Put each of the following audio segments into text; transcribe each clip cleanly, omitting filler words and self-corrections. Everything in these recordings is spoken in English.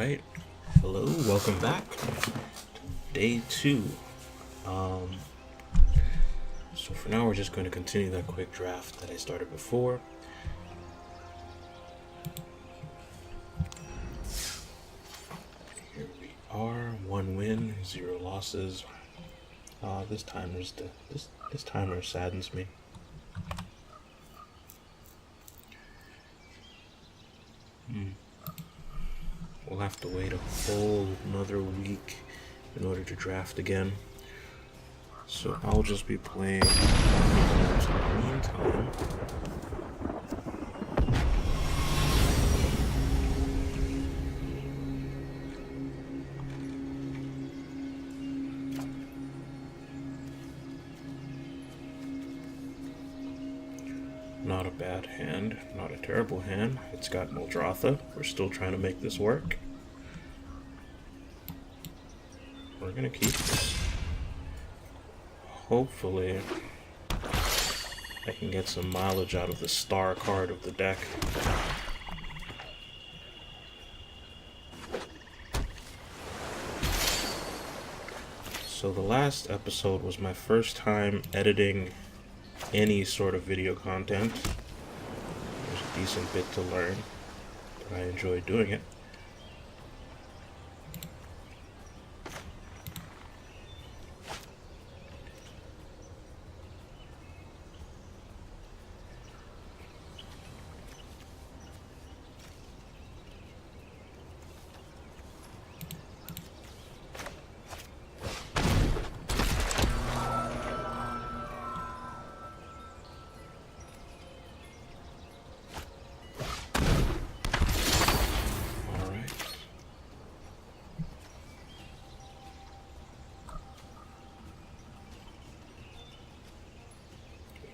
Alright, hello, welcome back to day 2. So for now we're just going to continue that quick draft that I started before. Here we are, 1 win, 0 losses. This timer saddens me. We'll have to wait a whole another week in order to draft again. So I'll just be playing in the meantime. Not a bad hand, not a terrible hand. It's got Muldrotha. We're still trying to make this work. We're gonna keep this. Hopefully, I can get some mileage out of the star card of the deck. So the last episode was my first time editing any sort of video content. There's a decent bit to learn, but I enjoyed doing it.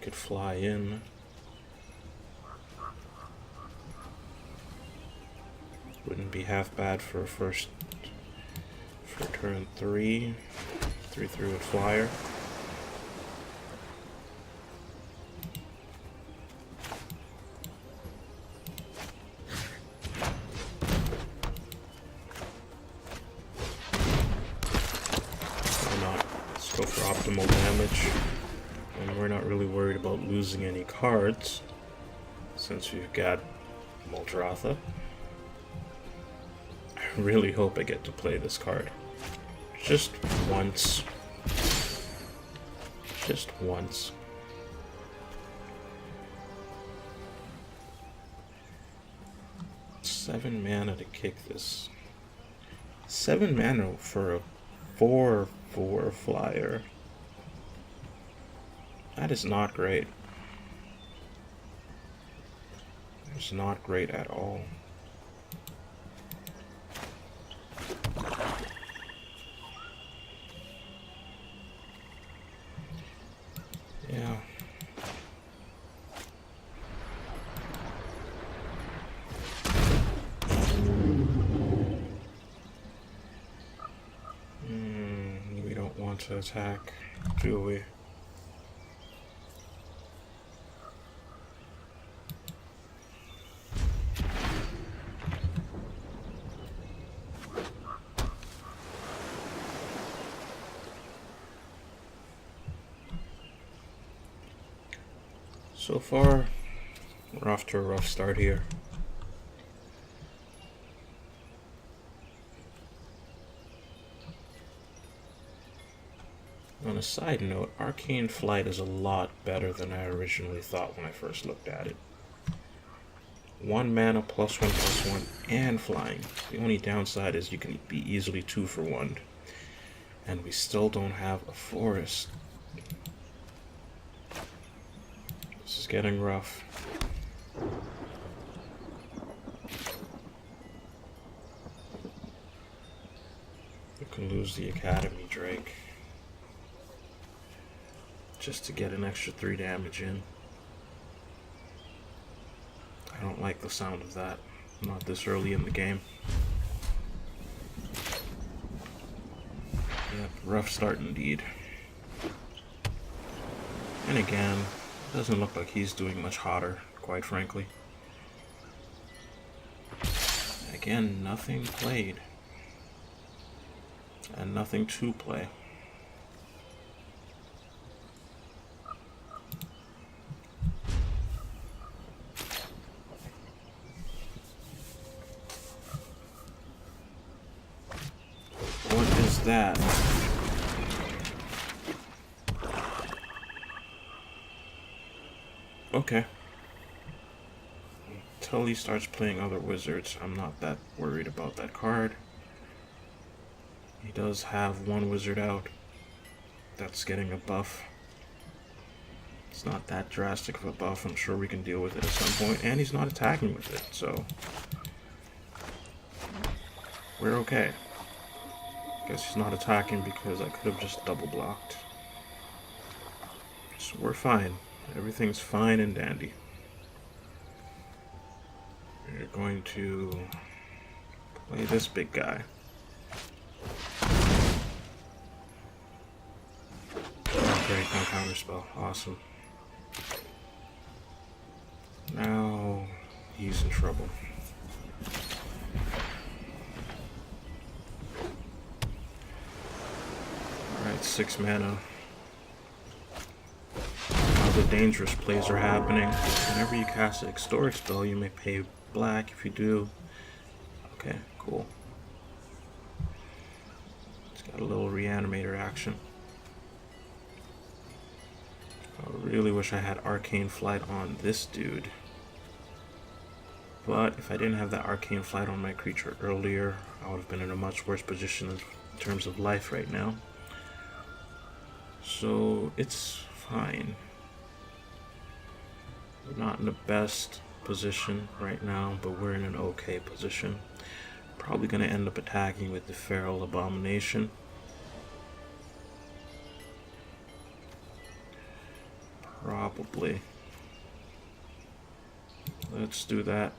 Could fly in. Wouldn't be half bad for turn 3. 3 through a flyer. Why not? Let's go for optimal damage. And we're not really worried about losing any cards since we've got Muldrotha. I really hope I get to play this card. Just once. Just once. Seven mana to kick this. 7 mana for a 4/4 flyer. That is not great. It's not great at all. Yeah. We don't want to attack, do we? So far, we're off to a rough start here. On a side note, Arcane Flight is a lot better than I originally thought when I first looked at it. 1 mana +1/+1 and flying. The only downside is you can be easily 2 for 1. And we still don't have a forest. This is getting rough. You can lose the Academy Drake just to get an extra 3 damage in. I don't like the sound of that. Not this early in the game. Yeah, rough start indeed. And again, doesn't look like he's doing much hotter, quite frankly. Again, nothing played. And nothing to play. What is that? Okay. Until he starts playing other wizards, I'm not that worried about that card. He does have one wizard out that's getting a buff. It's not that drastic of a buff. I'm sure we can deal with it at some point. And he's not attacking with it, so we're okay. Guess he's not attacking because I could have just double blocked. So we're fine. Everything's fine and dandy. We're going to play this big guy. Oh, great, no counterspell. Awesome. Now he's in trouble. Alright, 6 mana. Now the dangerous plays are happening. Whenever you cast an extort spell, you may pay black. If you do, okay, cool. It's got a little reanimator action. I really wish I had Arcane Flight on this dude. But if I didn't have that Arcane Flight on my creature earlier, I would have been in a much worse position in terms of life right now. So it's fine. We're not in the best position right now, but we're in an okay position. Probably going to end up attacking with the Feral Abomination. Probably. Let's do that.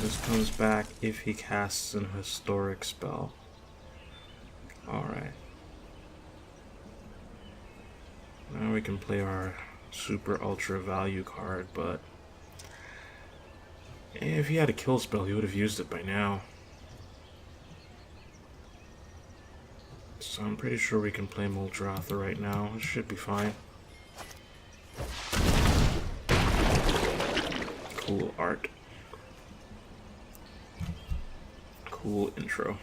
This comes back if he casts an historic spell. Alright. Now we can play our super ultra value card, but if he had a kill spell, he would have used it by now. So I'm pretty sure we can play Muldrotha right now. It should be fine. Cool art. Cool intro.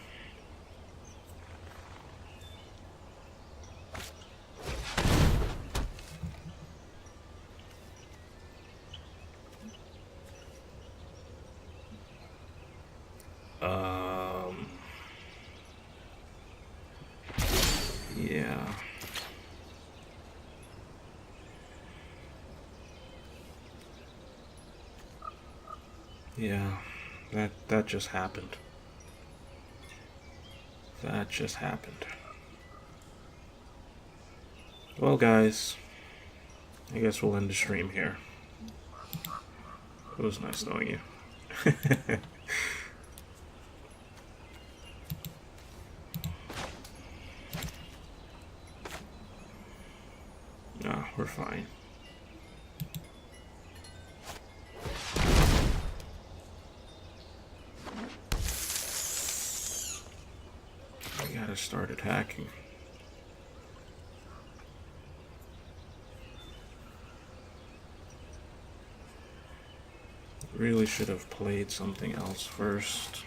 Yeah. Yeah, that just happened. That just happened. Well, guys, I guess we'll end the stream here. It was nice knowing you. No, we're fine. We gotta start attacking. Really should have played something else first.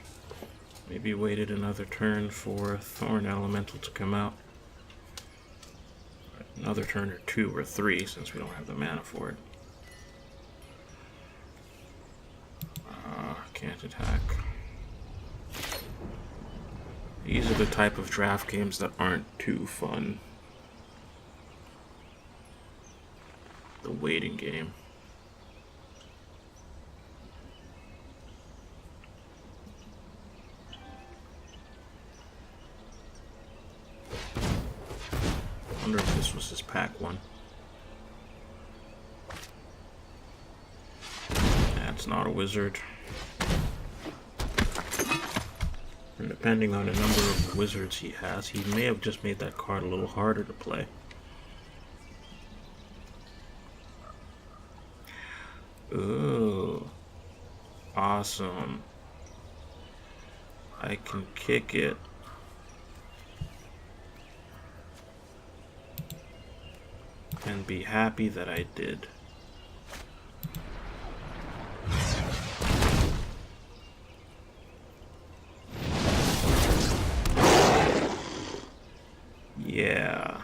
Maybe waited another turn for Thorn Elemental to come out. Another turn or 2 or 3 since we don't have the mana for it. Can't attack. These are the type of draft games that aren't too fun. The waiting game. I wonder if this was his pack one. That's not a wizard. And depending on the number of wizards he has, he may have just made that card a little harder to play. Ooh. Awesome. I can kick it. And be happy that I did. Yeah.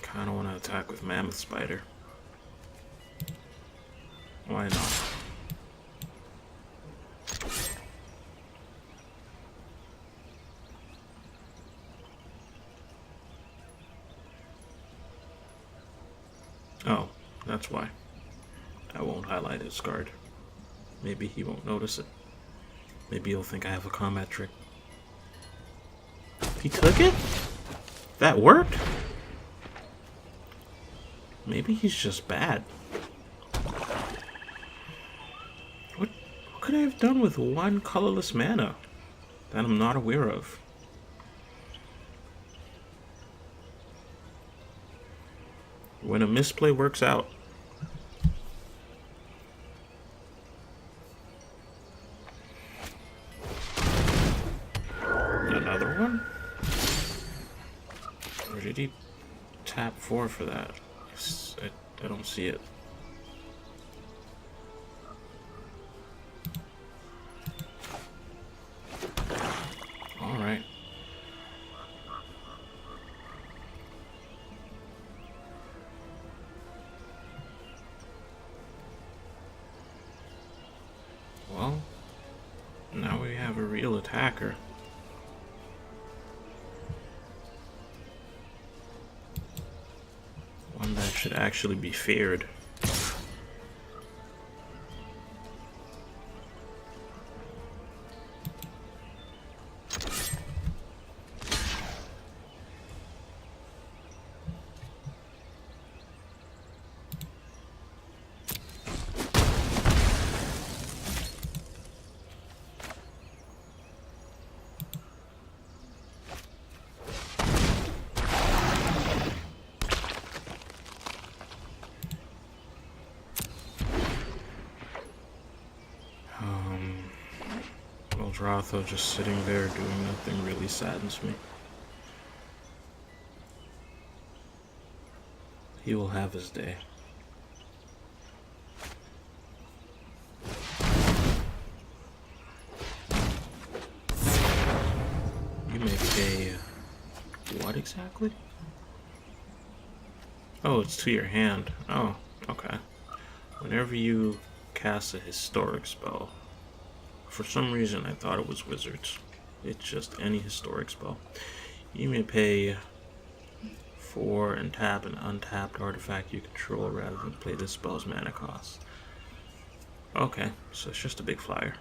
Kinda wanna attack with Mammoth Spider. Why not? Oh, that's why. I won't highlight his card. Maybe he won't notice it. Maybe he'll think I have a combat trick. He took it? That worked? Maybe he's just bad. What could I have done with one colorless mana that I'm not aware of? When a misplay works out. Another one? Or did he tap 4 for that? I don't see it. Alright. Well, now we have a real attacker. One that should actually be feared. Muldrotha just sitting there doing nothing really saddens me. He will have his day. You may pay... what exactly? Oh, it's to your hand. Oh, okay. Whenever you cast a historic spell, for some reason I thought it was wizards. It's just any historic spell. You may pay 4 and tap an untapped artifact you control rather than play this spell's mana cost. Okay, so it's just a big flyer.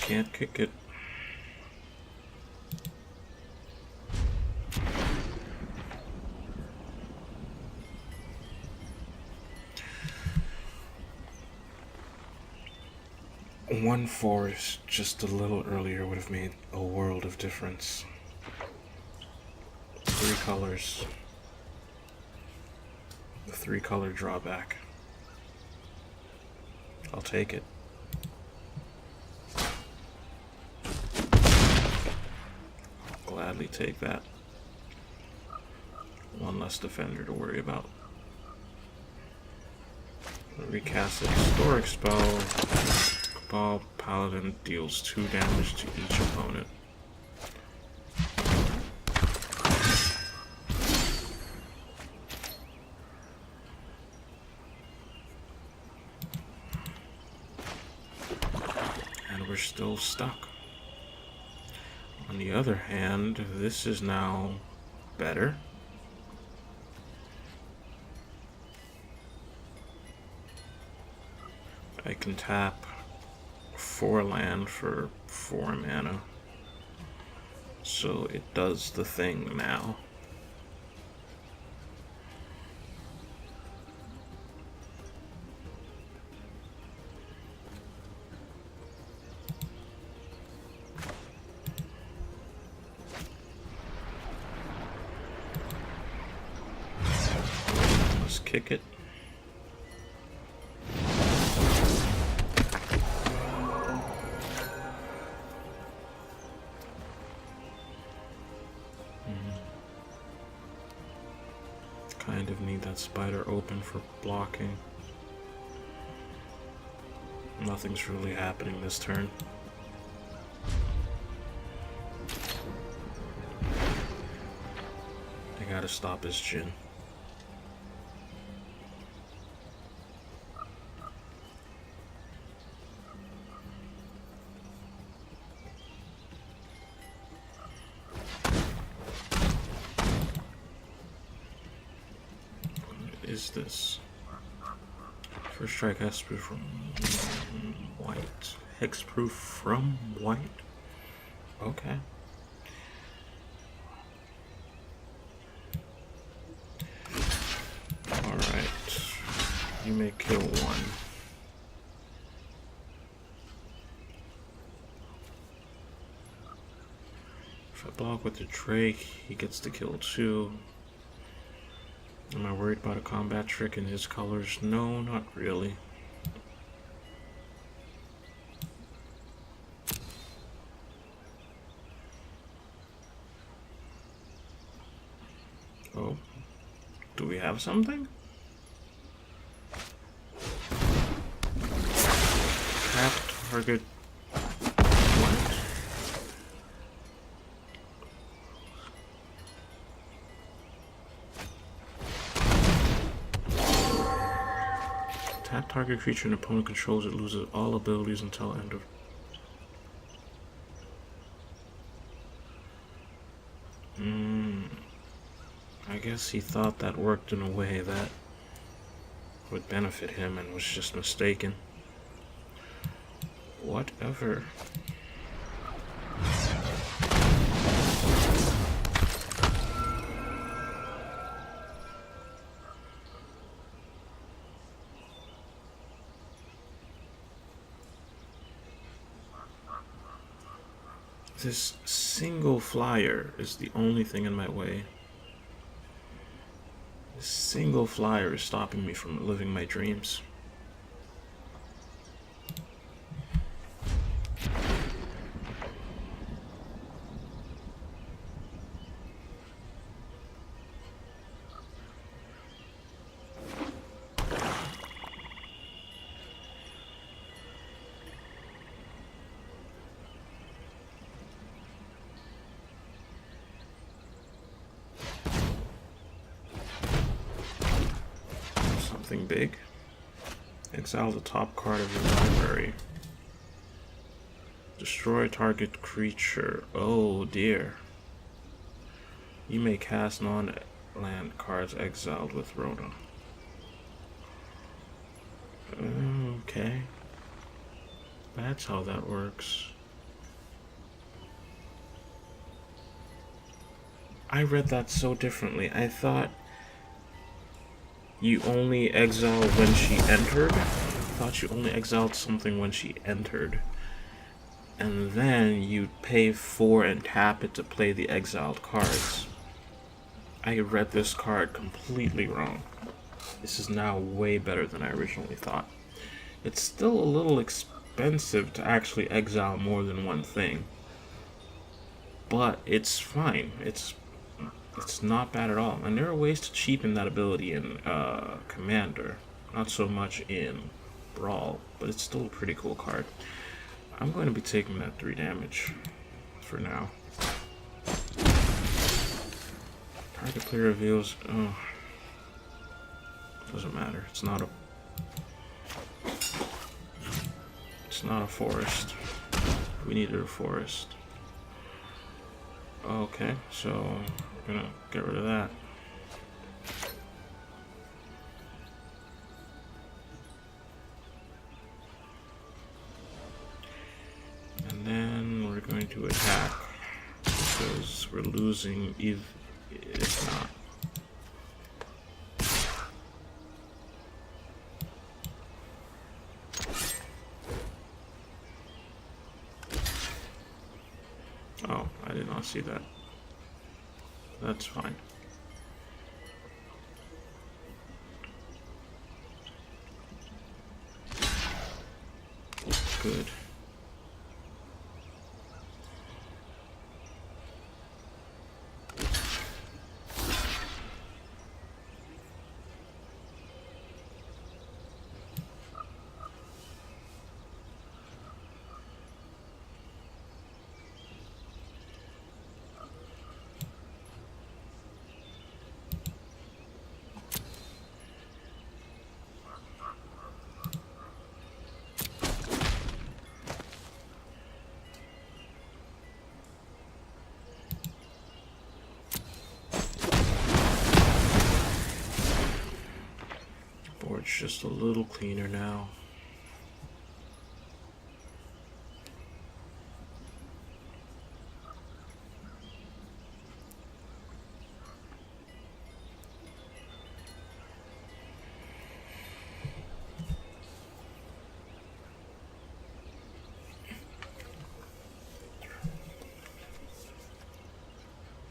Can't kick it. One forest just a little earlier would have made a world of difference. 3 colors. The 3-color drawback. I'll take it. I'll gladly take that. One less defender to worry about. Recast a historic spell. Cabal Paladin deals 2 damage to each opponent. we're still stuck. On the other hand, this is now better. I can tap 4 land for 4 mana. So it does the thing now. Let's kick it. Kind of need that spider open for blocking. Nothing's really happening this turn. I gotta stop his chin. Is this first strike hexproof from white? Hexproof from white? Okay. Alright. You may kill one. If I block with the Drake, he gets to kill 2. Am I worried about a combat trick in his colors? No, not really. Oh, do we have something? Tap target. What? Tap target creature an opponent controls, it loses all abilities until end of... I guess he thought that worked in a way that would benefit him and was just mistaken. Whatever. This single flyer is the only thing in my way. This single flyer is stopping me from living my dreams. Something big. Exile the top card of your library. Destroy target creature. Oh dear. You may cast non-land cards exiled with Rhoda. Okay. That's how that works. I read that so differently. I thought you only exile when she entered. I thought you only exiled something when she entered. And then you'd pay 4 and tap it to play the exiled cards. I read this card completely wrong. This is now way better than I originally thought. It's still a little expensive to actually exile more than one thing. But it's fine. It's not bad at all. And there are ways to cheapen that ability in Commander. Not so much in Brawl, but it's still a pretty cool card. I'm going to be taking that 3 damage for now. Target player reveals... Oh, doesn't matter. It's not a forest. We needed a forest. Okay, so we're gonna get rid of that. And then we're going to attack because we're losing if not. Oh, I did not see that. That's fine. Good. Board's just a little cleaner now.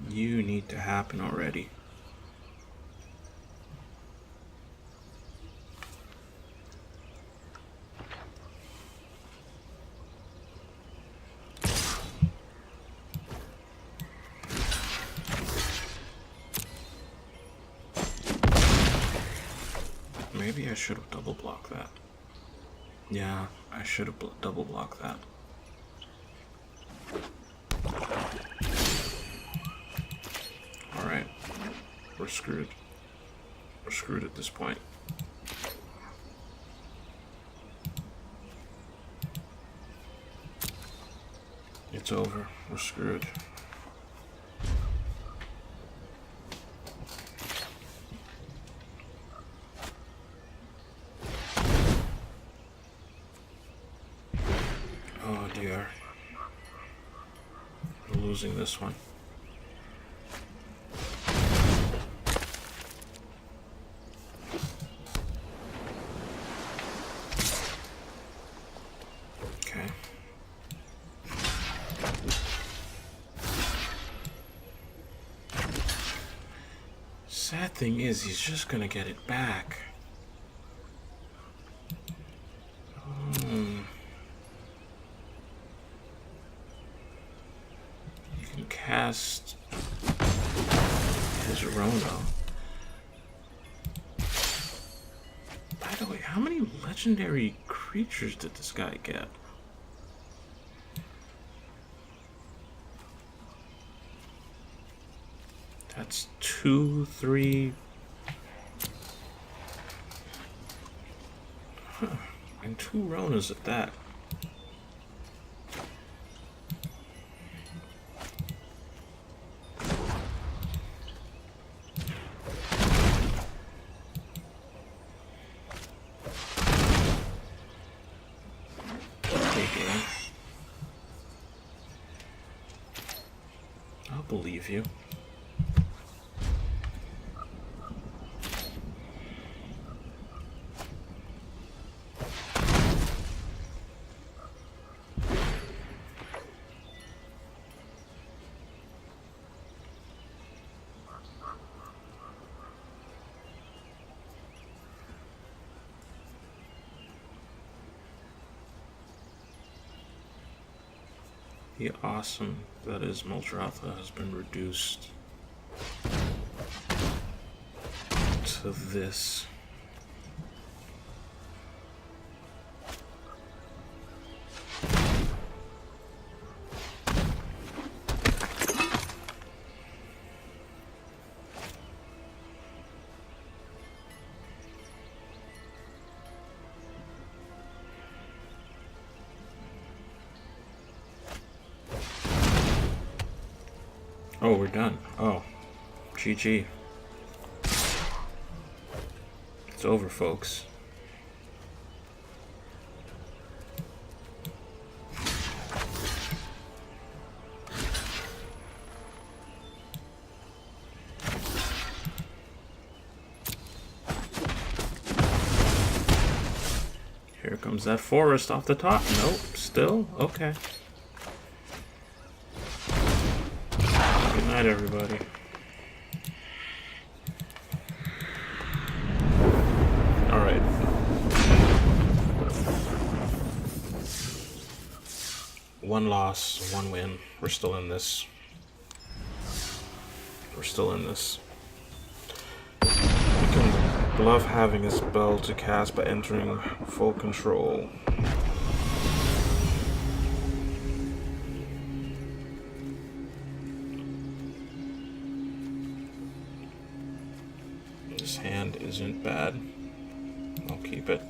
You need to happen already. Maybe I should have double blocked that. Yeah, I should have double blocked that. Alright, we're screwed. We're screwed at this point. It's over. We're screwed. Oh dear. We're losing this one. Okay. Sad thing is, he's just gonna get it back. You can cast his Rono. By the way, how many legendary creatures did this guy get? That's 2, 3. Huh. And 2 Ronas at that. Okay. I'll believe you. The awesome that is Muldrotha has been reduced to this. Oh, we're done. Oh, GG. It's over, folks. Here comes that forest off the top. Nope, still? Okay. Good night, everybody. Alright. One loss, one win. We're still in this. We're still in this. We can bluff having a spell to cast by entering full control. This hand isn't bad. I'll keep it.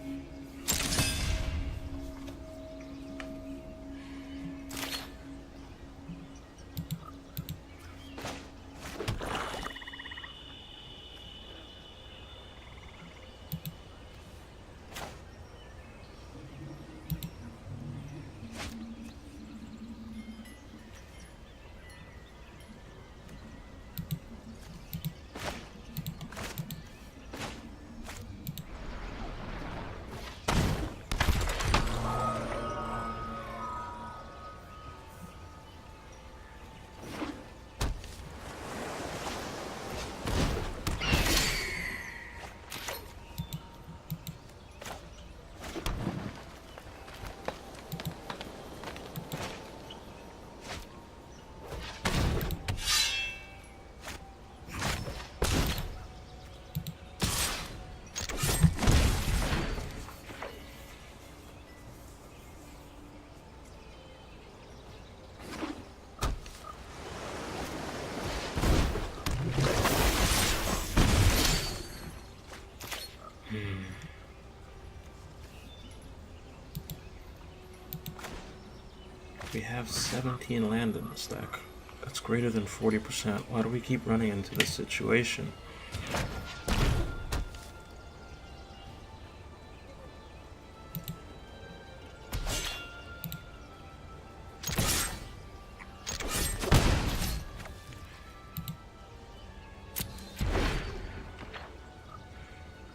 We have 17 land in the stack. That's greater than 40%. Why do we keep running into this situation?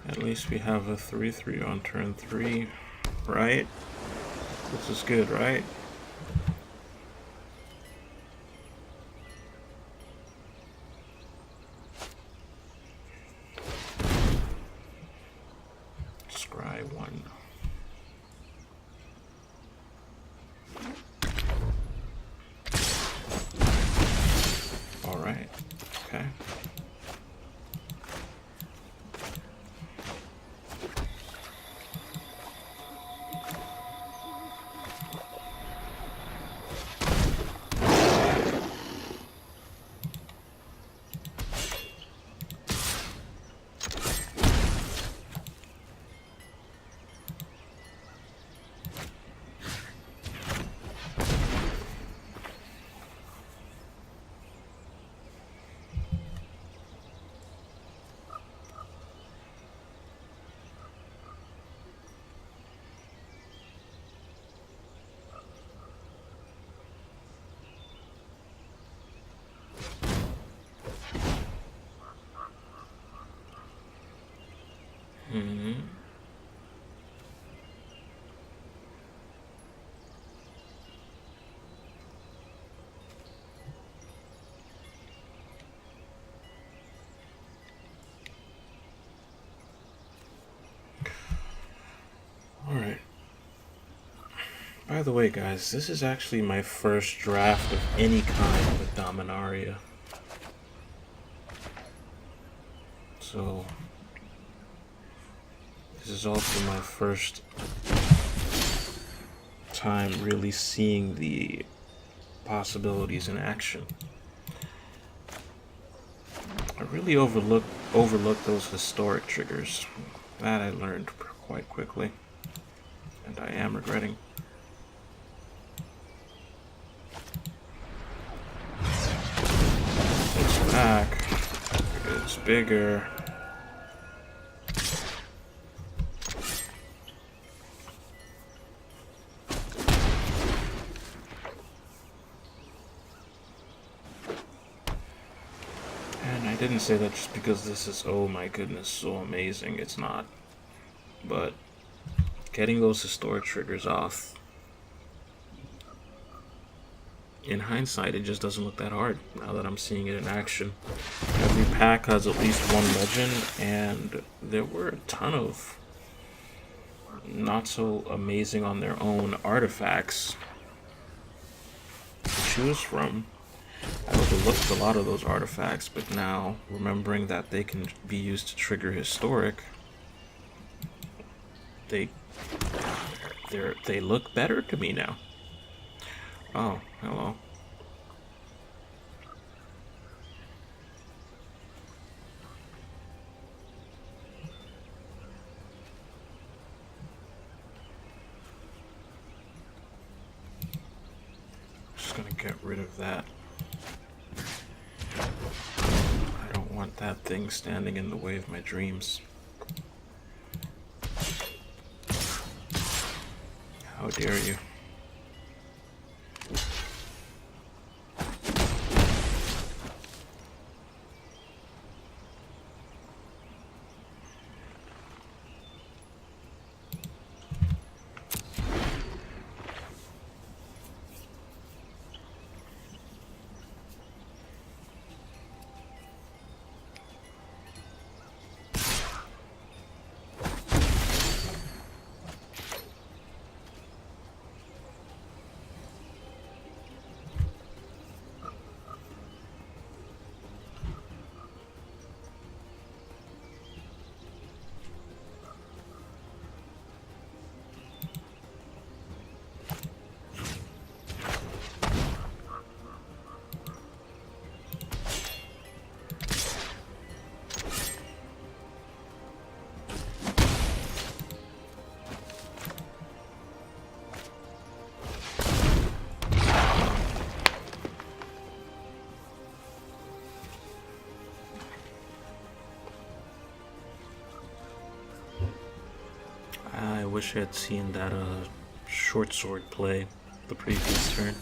At least we have a 3/3 on turn 3, right? This is good, right? Scry 1. All right. Okay. Alright. By the way, guys, this is actually my first draft of any kind with Dominaria. So, this is also my first time really seeing the possibilities in action. I really overlooked those historic triggers. That I learned quite quickly, and I am regretting. Looks bigger. And I didn't say that just because this is, oh my goodness, so amazing. It's not. But getting those historic triggers off, in hindsight, it just doesn't look that hard now that I'm seeing it in action. Every pack has at least one legend, and there were a ton of not so amazing on their own artifacts to choose from. I overlooked a lot of those artifacts, but now remembering that they can be used to trigger historic, they look better to me now. Oh, hello. Just gonna get rid of that. I don't want that thing standing in the way of my dreams. How dare you? I wish I had seen that short sword play the previous turn.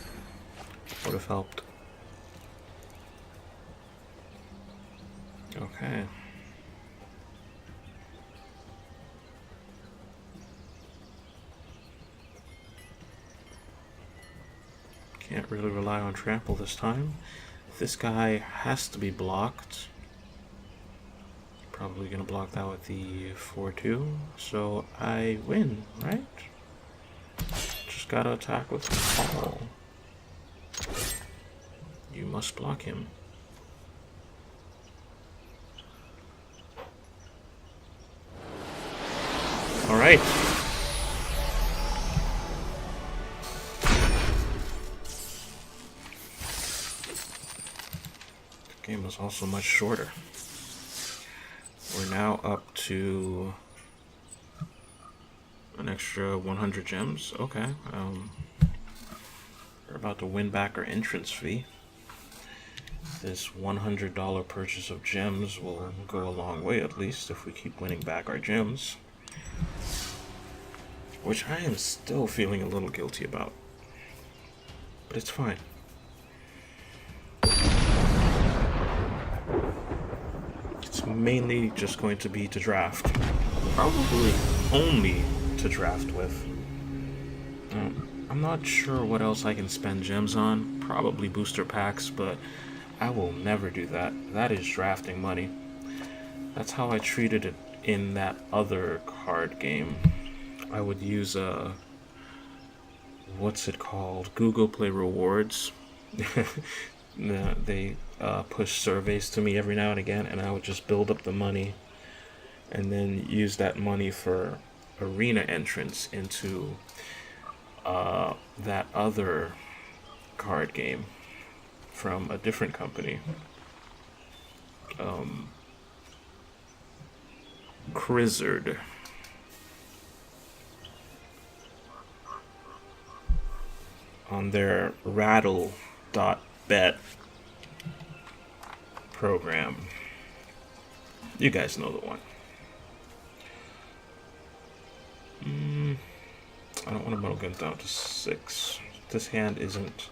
Would have helped. Okay. Can't really rely on trample this time. This guy has to be blocked. Probably gonna block that with the 4-2, so I win, right? Just gotta attack with the call. You must block him. Alright. The game was also much shorter. We're now up to an extra 100 gems. Okay. We're about to win back our entrance fee. This $100 purchase of gems will go a long way, at least, if we keep winning back our gems. Which I am still feeling a little guilty about. But it's fine. It's mainly just going to be to draft. Probably only to draft with. I'm not sure what else I can spend gems on. Probably booster packs, but I will never do that. That is drafting money. That's how I treated it in that other card game. I would use what's it called? Google Play Rewards. They push surveys to me every now and again, and I would just build up the money and then use that money for arena entrance into that other card game from a different company. Crizzard. On their rattle.bet program. You guys know the one. I don't want to mulligan down to 6. This hand isn't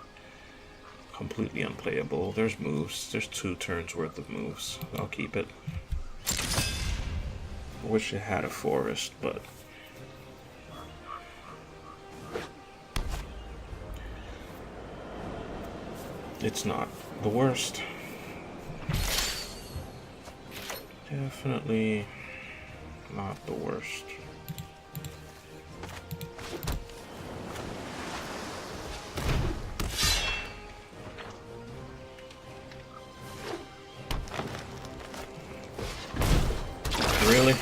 completely unplayable. There's moves. There's 2 turns worth of moves. I'll keep it. I wish it had a forest, but it's not the worst. Definitely not the worst. Really?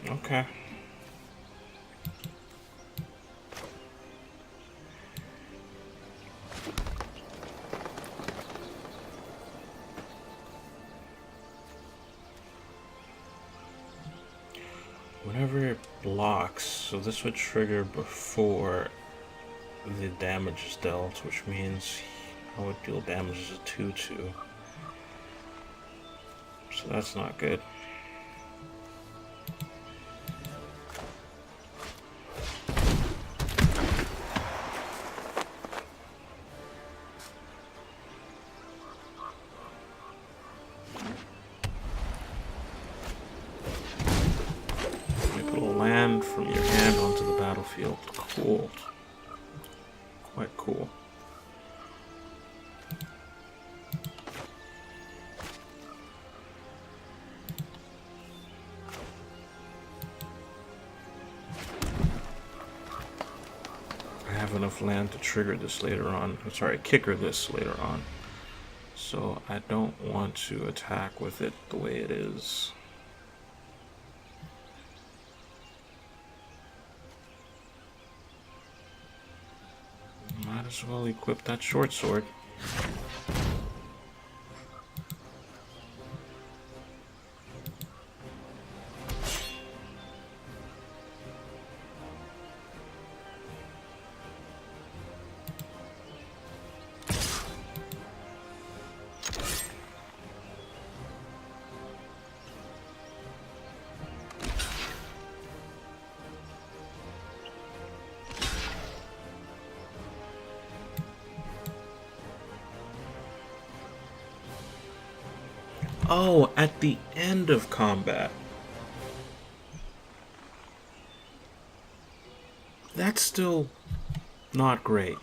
Okay. Whenever it blocks, so this would trigger before the damage is dealt, which means I would deal damage as a 2/2. So that's not good. From your hand onto the battlefield. Cool. Quite cool. I have enough land to trigger this later on. I'm sorry, kicker this later on. So I don't want to attack with it the way it is. Might as well equip that short sword. Oh, at the end of combat. That's still not great.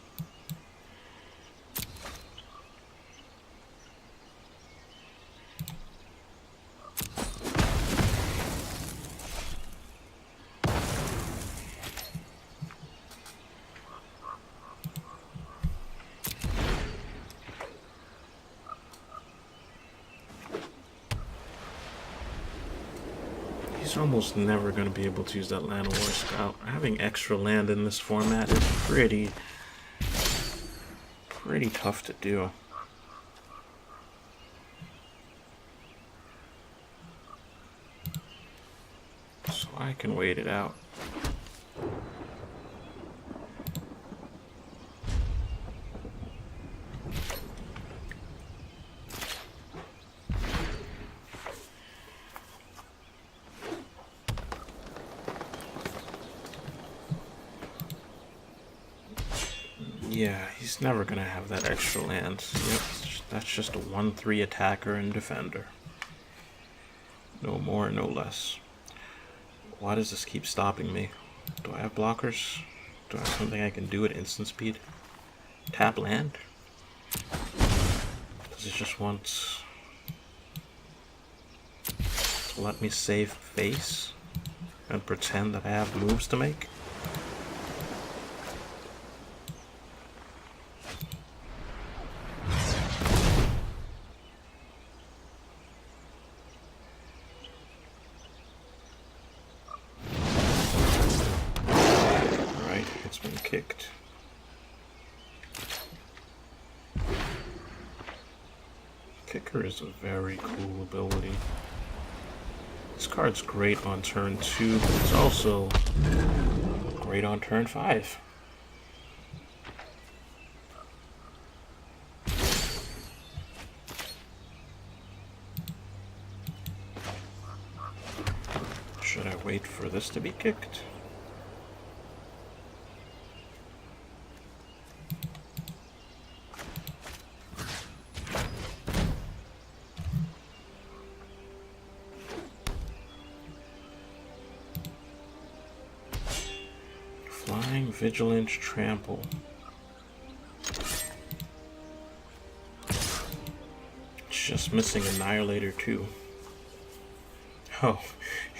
He's almost never going to be able to use that Land War Scout. Having extra land in this format is pretty tough to do. So I can wait it out. Yeah, he's never gonna have that extra land. Yep, that's just a 1/3 attacker and defender. No more, no less. Why does this keep stopping me? Do I have blockers? Do I have something I can do at instant speed? Tap land? Does it just want to let me save face and pretend that I have moves to make? Kicked. Kicker is a very cool ability. This card's great on turn 2, but it's also great on turn 5. Wait for this to be kicked. Flying, Vigilant, Trample. Just missing Annihilator too. Oh,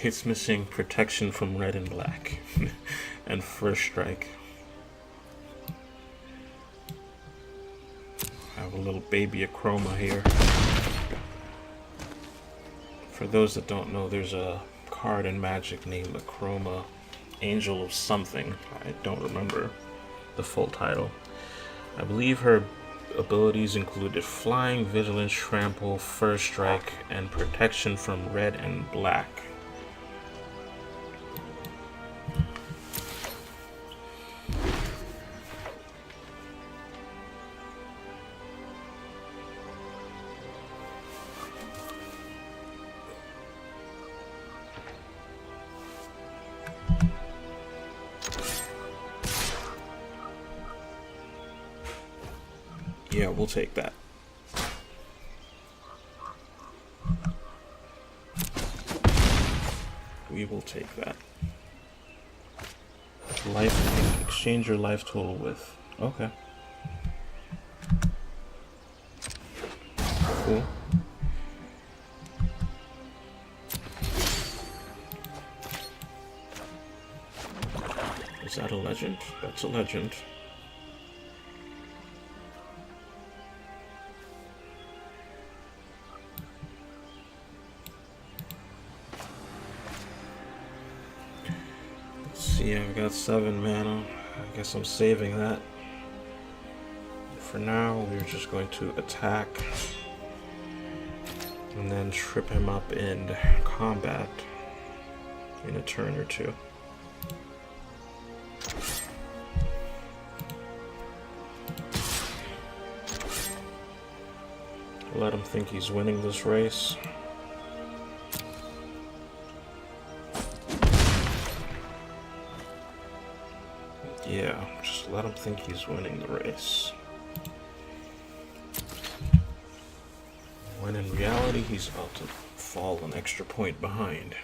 it's missing protection from red and black. And first strike. I have a little baby Acroma here. For those that don't know, there's a card in Magic named Acroma, Angel of something. I don't remember the full title. I believe her abilities included Flying, Vigilance, Trample, First Strike, and protection from red and black. Yeah, we'll take that. We will take that. Life, exchange your life total with. Okay. Cool. Is that a legend? That's a legend. Yeah, I've got 7 mana. I guess I'm saving that. For now, we're just going to attack and then trip him up in combat in a turn or two. Let him think he's winning this race. Yeah, just let him think he's winning the race. When in reality, he's about to fall an extra point behind.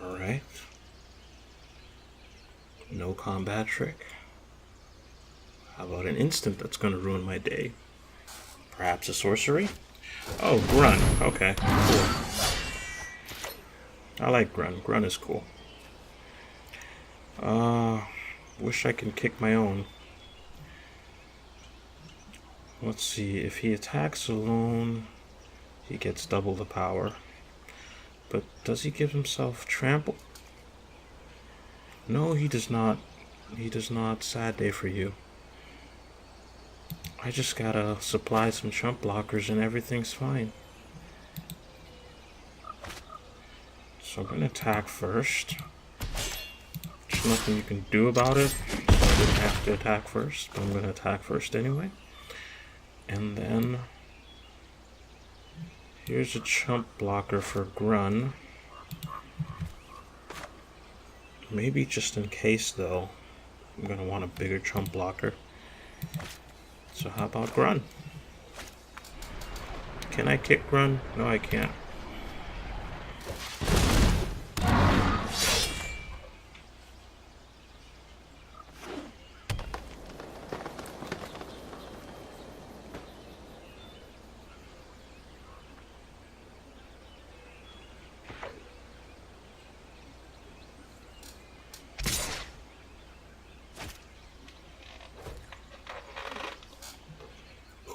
Alright. No combat trick. How about an instant that's going to ruin my day? Perhaps a sorcery? Oh, Grun. Okay, cool. I like Grun. Grun is cool. Wish I could kick my own. Let's see. If he attacks alone, he gets double the power. But does he give himself trample? No, he does not. He does not. Sad day for you. I just gotta supply some chump blockers and everything's fine. So I'm gonna attack first. There's nothing you can do about it, so I didn't have to attack first, but I'm gonna attack first anyway. And then here's a chump blocker for Grun. Maybe just in case though, I'm gonna want a bigger chump blocker. So how about Grun? Can I kick Grun? No, I can't.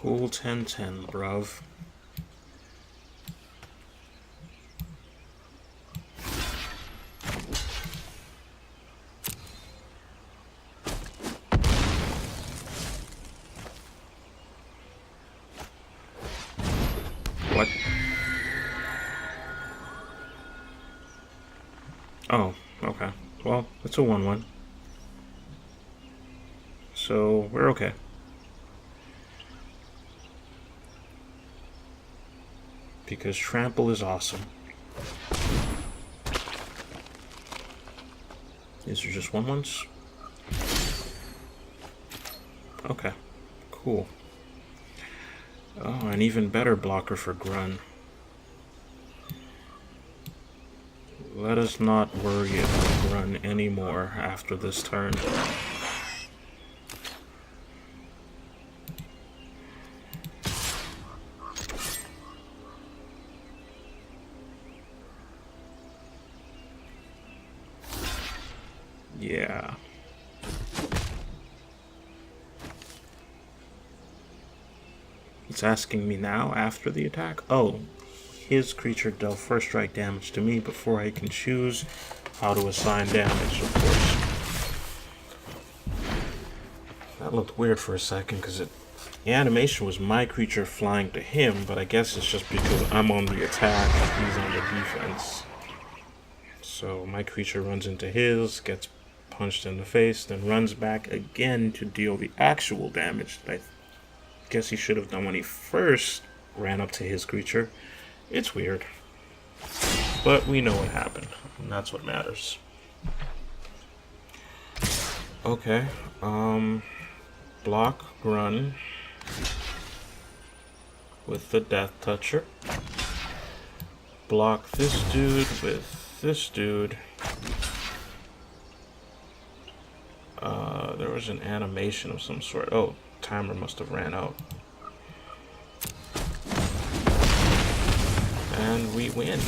Cool 10-10, bruv. What? Oh, okay. Well, it's a 1-1. So, we're okay. Because trample is awesome. These are just 1-1s? Okay, cool. Oh, an even better blocker for Grun. Let us not worry about Grun anymore after this turn. Yeah. It's asking me now after the attack? Oh, his creature dealt first strike damage to me before I can choose how to assign damage, of course. That looked weird for a second because the animation was my creature flying to him, but I guess it's just because I'm on the attack and he's on the defense. So my creature runs into his, gets punched in the face, then runs back again to deal the actual damage that I guess he should have done when he first ran up to his creature. It's weird. But we know what happened, and that's what matters. Okay, block Grun with the Death Toucher. Block this dude with this dude. There was an animation of some sort. Oh, timer must have ran out. And we win.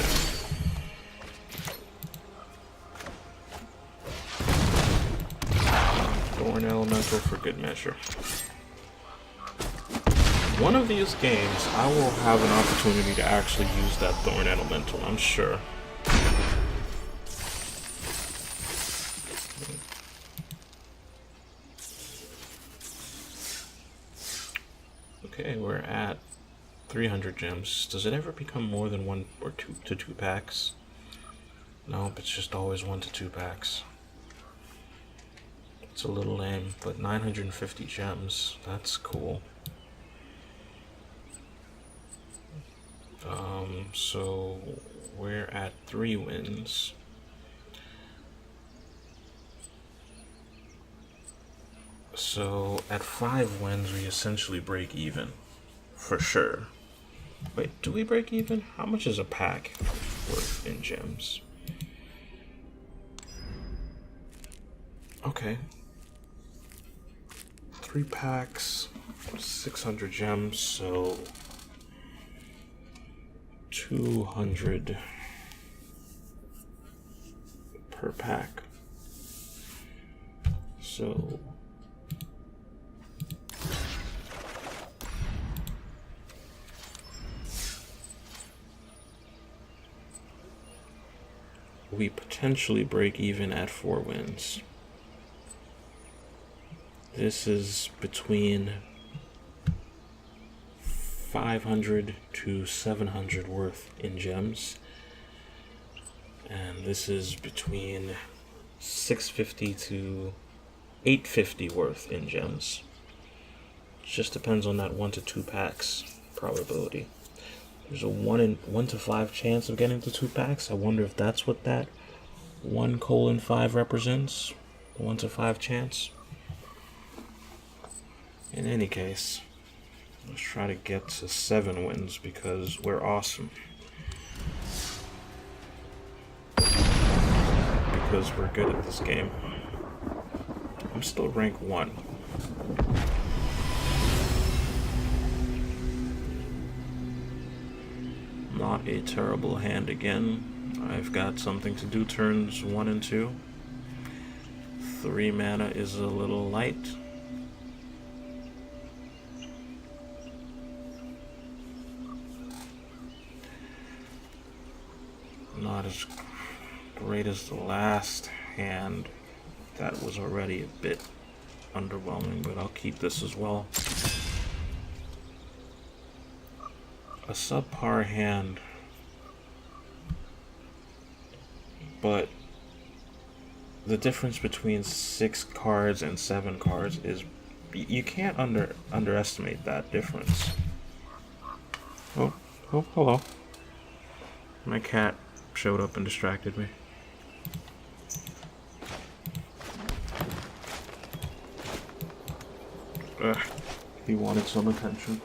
Thorn Elemental for good measure. One of these games, I will have an opportunity to actually use that Thorn Elemental, I'm sure. Okay, we're at 300 gems. Does it ever become more than 1 or 2 to 2 packs? Nope, it's just always 1 to 2 packs. It's a little lame, but 950 gems, that's cool. So we're at 3 wins. So at 5 wins, we essentially break even, for sure. Wait, do we break even? How much is a pack worth in gems? Okay. 3 packs, 600 gems, so 200 per pack. So we potentially break even at 4 wins. This is between 500 to 700 worth in gems, and this is between 650 to 850 worth in gems. Just depends on that 1 to 2 packs probability. There's a 1 to 5 chance of getting to 2 packs. I wonder if that's what that 1:5 represents. 1 to 5 chance. In any case, let's try to get to 7 wins because we're awesome. Because we're good at this game. I'm still rank 1. Not a terrible hand again. I've got something to do turns 1 and 2. 3 mana is a little light. not as great as the last hand. That was already a bit underwhelming, but I'll keep this as well. A subpar hand, but the difference between 6 cards and 7 cards is, you can't underestimate that difference. Oh, hello. My cat showed up and distracted me. He wanted some attention.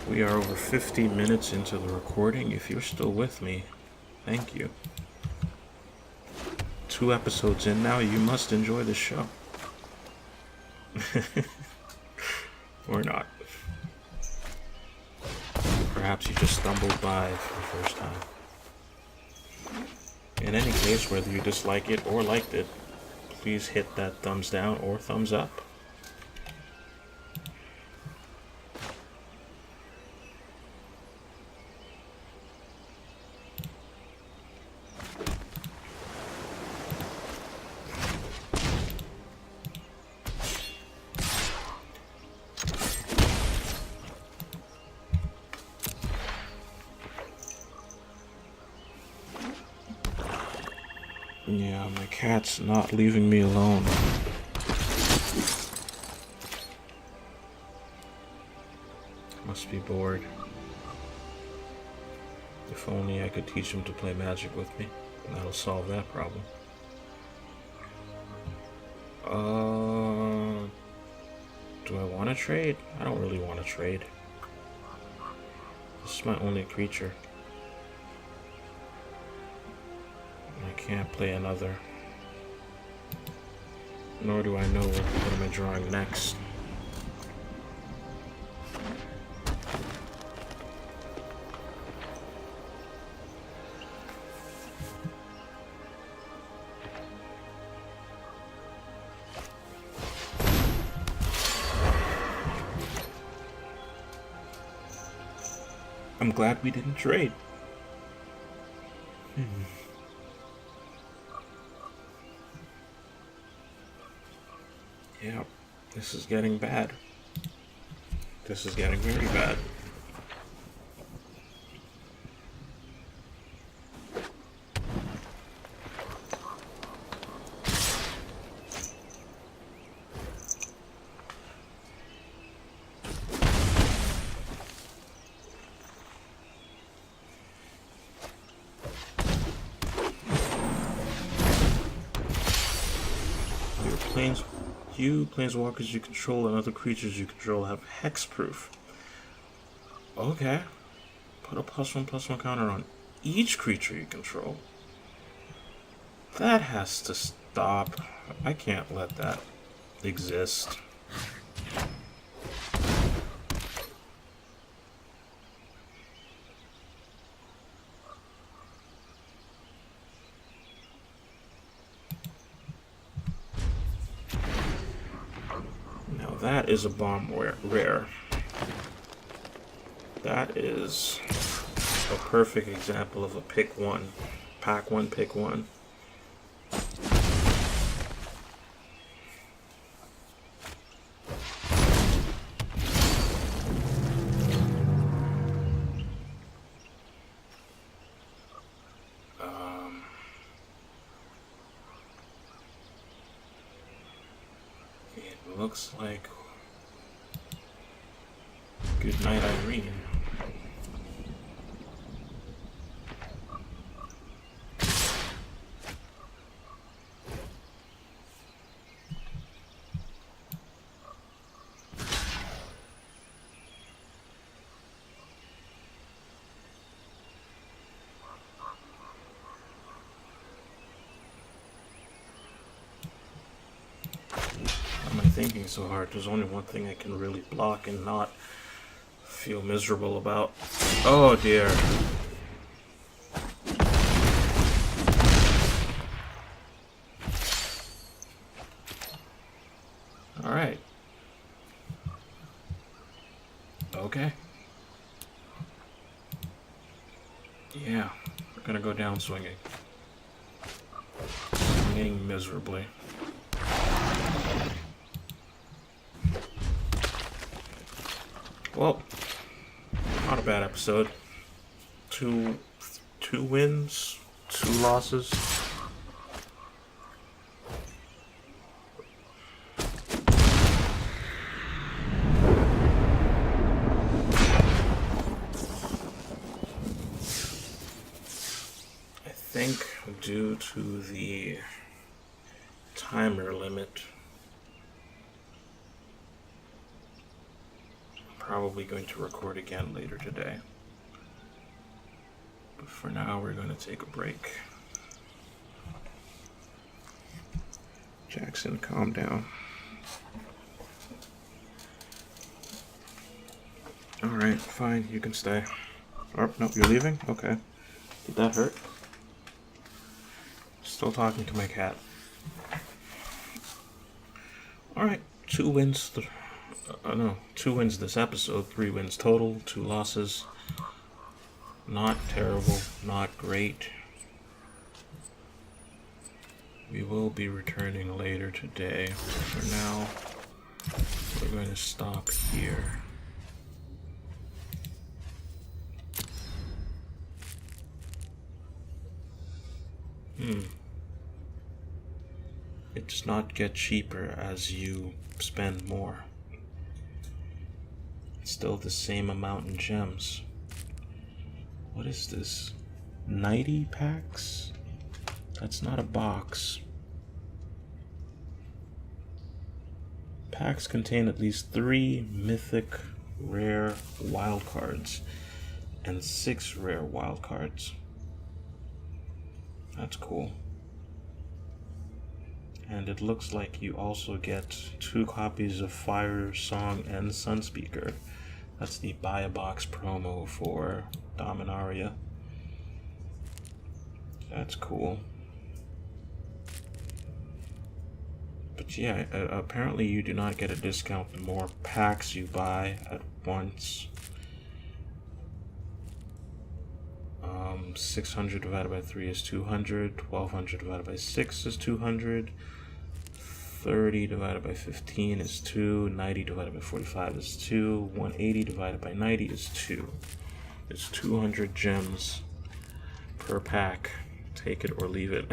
We are over 50 minutes into the recording. If you're still with me, thank you. 2 episodes in now, you must enjoy the show. Or not. Perhaps you just stumbled by for the first time. In any case, whether you dislike it or liked it, please hit that thumbs down or thumbs up. Yeah, my cat's not leaving me alone. Must be bored. If only I could teach him to play Magic with me. That'll solve that problem. Do I want to trade? I don't really want to trade. This is my only creature. I can't play another. Nor do I know what am I drawing next. I'm glad we didn't trade. Yeah, this is getting bad. This is getting very bad. You, planeswalkers you control, and other creatures you control have hexproof. Okay. Put a +1/+1 counter on each creature you control. That has to stop. I can't let that exist. That is a bomb rare. That is a perfect example of a pick one. Pack one, pick one. It looks like Good night, Irene. Thinking so hard. There's only one thing I can really block and not feel miserable about. Oh dear. Alright. Okay. Yeah, we're gonna go down swinging. Swinging miserably. Well, not a bad episode. Two wins, 2 losses. I think due to the timer limit, I'm probably going to record again later today. But for now, we're going to take a break. Jackson, calm down. Alright, fine, you can stay. Oh, no, you're leaving? Okay. Did that hurt? Still talking to my cat. Alright, 2 wins. 2 wins this episode, 3 wins total, 2 losses. Not terrible, not great. We will be returning later today. For now, we're going to stop here. It does not get cheaper as you spend more. It's still the same amount in gems. What is this? 90 packs? That's not a box. Packs contain at least 3 mythic rare wildcards and 6 rare wildcards. That's cool. And it looks like you also get 2 copies of Fire Song and Sunspeaker. That's the buy a box promo for Dominaria. That's cool. But yeah, apparently you do not get a discount the more packs you buy at once. 600 divided by 3 is 200, 1200 divided by 6 is 200, 30 divided by 15 is 2, 90 divided by 45 is 2, 180 divided by 90 is 2. It's 200 gems per pack. Take it or leave it.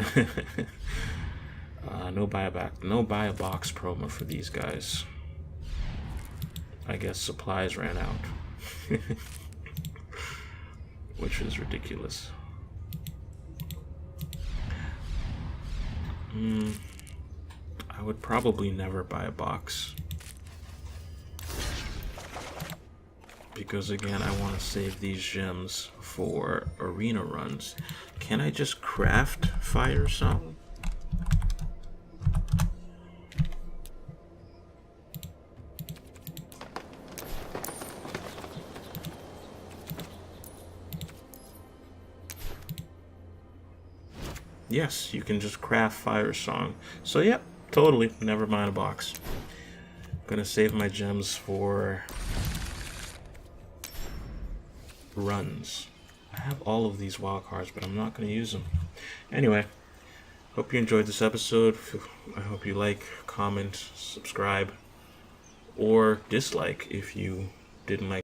No buy a box promo for these guys. I guess supplies ran out. Which is ridiculous. I would probably never buy a box. Because again, I want to save these gems for arena runs. Can I just craft Fire Song? Yes, you can just craft Fire Song. So yep, totally, never mind a box. I'm gonna save my gems for runs. I have all of these wild cards, but I'm not gonna use them. Anyway, hope you enjoyed this episode. I hope you like, comment, subscribe, or dislike if you didn't like